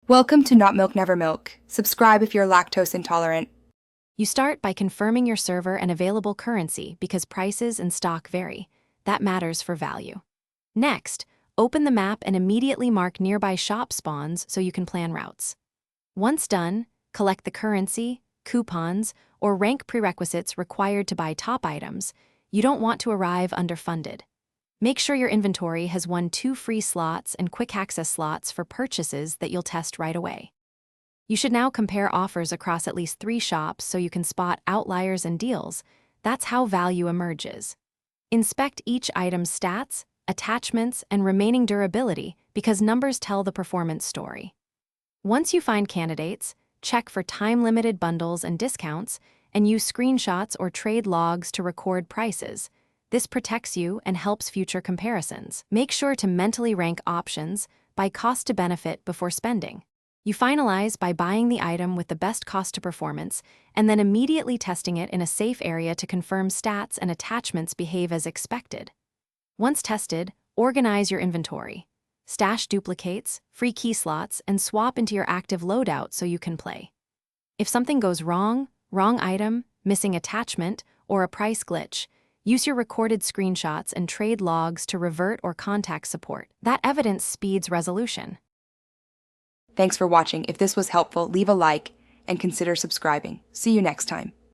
Welcome to Not Milk Never Milk. Subscribe if you're lactose intolerant. You start by confirming your server and available currency because prices and stock vary. That matters for value. Next, open the map and immediately mark nearby shop spawns so you can plan routes. Once done, collect the currency, coupons, or rank prerequisites required to buy top items. You don't want to arrive underfunded. Make sure your inventory has 2 free slots and quick access slots for purchases that you'll test right away. You should now compare offers across at least 3 shops so you can spot outliers and deals. That's how value emerges. Inspect each item's stats, attachments, and remaining durability because numbers tell the performance story. Once you find candidates, check for time-limited bundles and discounts, and use screenshots or trade logs to record prices. This protects you and helps future comparisons. Make sure to mentally rank options by cost to benefit before spending. You finalize by buying the item with the best cost to performance and then immediately testing it in a safe area to confirm stats and attachments behave as expected. Once tested, organize your inventory. Stash duplicates, free key slots, and swap into your active loadout so you can play. If something goes wrong item, missing attachment, or a price glitch, use your recorded screenshots and trade logs to revert or contact support. That evidence speeds resolution. Thanks for watching. If this was helpful, leave a like and consider subscribing. See you next time.